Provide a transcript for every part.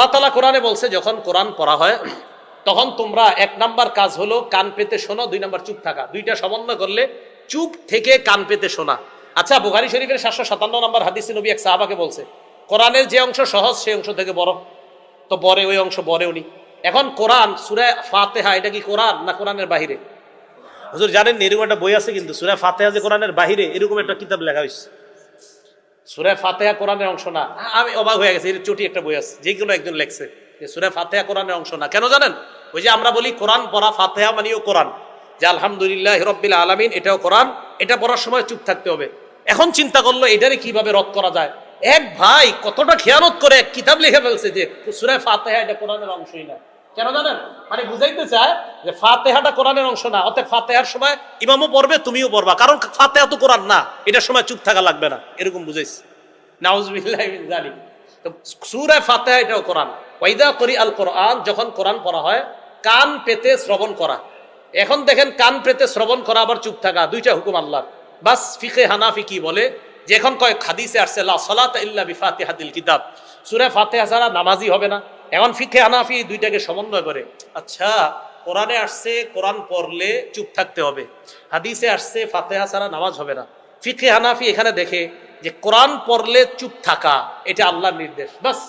আল্লাহ তাআলা কোরআনে বলছে যখন কোরআন পড়া হয় তখন তোমরা এক নাম্বার কাজ হলো কান পেতে শোনো, দুই নাম্বার চুপ থাকা। দুইটা সমন্বয় করলে চুপ থেকে কান পেতে শোনা। আচ্ছা, বুখারী শরীফের 757 নম্বর হাদিসে নবী এক সাহাবাকে বলছে কোরআনের যে অংশ সহজ সেই অংশ থেকে বড়, তো বরে ওই অংশ বরে উনি। এখন কোরআন সূরা ফাতিহা এটা কি কোরআন না কোরআনের বাহিরে? হুজুর জানেন এরকম একটা বই আছে কিন্তু সূরা ফাতিহা যে কোরআনের বাহিরে, এরকম একটা কিতাব লেখা হয়েছে। সূরা ফাতিহা কোরআনের অংশ না। আমি অবাক হয়ে গেছি, এর চটি একটা বই আছে যেগুলো একজন লেখছে যে সূরা ফাতিহা কোরআনের অংশ না। কেন জানেন? ওই যে আমরা বলি কোরআন পড়া, ফাতিহা মানেও কোরআন, যে আলহামদুলিল্লাহি রাব্বিল আলামিন এটাও কোরআন, এটা পড়ার সময় চুপ থাকতে হবে। এখন চিন্তা করলো এটারে কিভাবে রদ করা যায়। এক ভাই কতটা খেয়ানত করে এক কিতাব লিখে ফেলছে যে সূরা ফাতিহা এটা কোরআনের অংশই না। কেন জানেন? মানে বুঝাইতে চায় যে ফাতিহাটা কোরআনের অংশ না, অতএব ফাতিহার সময় ইমামও পড়বে তুমিও পড়বা, কারণ ফাতিহা তো কোরআন না, এটার সময় চুপ থাকা লাগবে না, এরকম বুঝাইছে। নাউজুবিল্লাহি মিন যালিক। তো সূরা ফাতিহা এটাও কোরআন। ওয়াইদা করি আল কোরআন, যখন কোরআন পড়া হয় কান পেতে শ্রবণ করা। এখন দেখেন কান পেতে শ্রবণ করা আবার চুপ থাকা, দুইটা হুকুম আল্লাহর। বাস ফিকে হানাফি কি বলে যে এখন কয়েক হাদিসে আসছে লা সালাতা ইল্লা বিফাতিহাতিল কিতাব, সূরা ফাতিহা ছাড়া নামাজই হবে না। এখন ফিকে হানাফি দুইটাকে সমন্বয় করে। আচ্ছা, কোরআনে আসছে কোরআন পড়লে চুপ থাকতে হবে, হাদিসে আসছে ফাতিহা ছাড়া নামাজ হবে না। ফিকে হানাফি এখানে দেখে যে কোরআন পড়লে চুপ থাকা এটা আল্লাহর নির্দেশ। বাস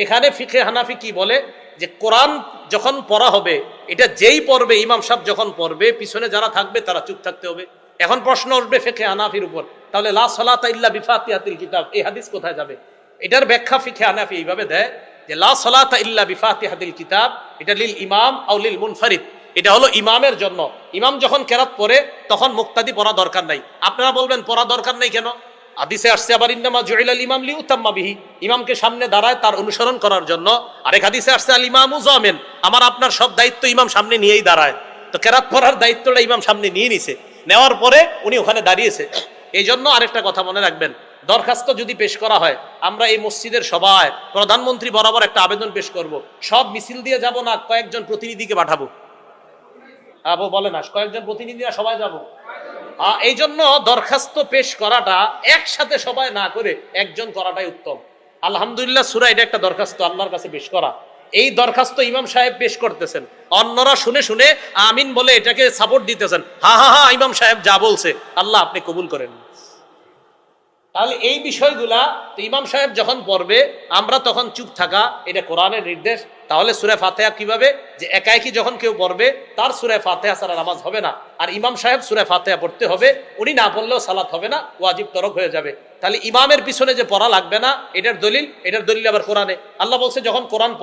এখানে ফিকে হানাফি কি বলে যে কোরআন যখন পড়া হবে এটা যেই পড়বে, ইমাম সাহেব যখন পড়বে পিছনে যারা থাকবে তারা চুপ থাকতে হবে। এখন প্রশ্ন উঠবে ফিকে হানাফির উপর, তাহলে লা সালাতা ইল্লা বিফাতিহাতিল কিতাব এই হাদিস কোথায় যাবে? এটার ব্যাখ্যা ফিকে হানাফি এইভাবে দেয় যে লা সালাতা ইল্লা বিফাতিহাতিল কিতাব এটা লিল ইমাম আও লিল মুনফারিদ, এটা হলো ইমামের জন্য। ইমাম যখন কেরাত পড়ে তখন মুক্তাদি পড়া দরকার নাই। আপনারা বলবেন পড়া দরকার নাই কেন? হাদিসে আসছে আবার ইন্নামা জুইলাল ইমাম লিউতাম্মা বিহি, ইমামকে সামনে দাঁড়ায় তার অনুসরণ করার জন্য। আরেক হাদিসে আসছে আল ইমামু জামিন, আমার আপনার সব দায়িত্ব ইমাম সামনে নিয়েই দাঁড়ায়। তো কেরাত পড়ার দায়িত্বটা ইমাম সামনে নিয়ে নিছে, নেওয়ার পরে উনি ওখানে দাঁড়িয়েছে। এই জন্য আরেকটা কথা মনে রাখবেন, দরখাস্ত যদি পেশ করা হয়, আমরা এই মসজিদের সবাই প্রধানমন্ত্রী বরাবর একটা আবেদন পেশ করব। সব মিছিল দিয়ে যাব না, কয়েকজন প্রতিনিধিকে পাঠাবো। বলে না কয়েকজন প্রতিনিধিরা সবাই যাব। এই জন্য দরখাস্ত পেশ করাটা একসাথে সবাই না করে একজন করাটাই উত্তম। আলহামদুলিল্লাহ সূরা এটা একটা দরখাস্ত আল্লাহর কাছে পেশ করা। এই দরখাস্ত ইমাম সাহেব পেশ করতেছেন, অন্যরা শুনে শুনে আমিন বলে এটাকে সাপোর্ট দিতেছেন। হা ইমাম সাহেব যা বলছে আল্লাহ আপনি কবুল করেন। তাহলে এই বিষয়গুলা তো ইমাম সাহেব যখন পড়বে আমরা তখন চুপ থাকা, এটা কোরআনের নির্দেশ। তাহলে সূরা ফাতিহা কিভাবে যে একাকি যখন কেউ পড়বে তার সূরা ফাতিহা ছাড়া নামাজ হবে না, আর ইমাম সাহেব সূরা ফাতিহা পড়তে হবে, উনি না পড়লেও সালাত হবে না, ওয়াজিব তরক হয়ে যাবে। তাহলে ইমামের পিছনে যে পড়া লাগবে না এটার দলিল আবার কোরআনে। আল্লাহ বলছে যখন কোরআন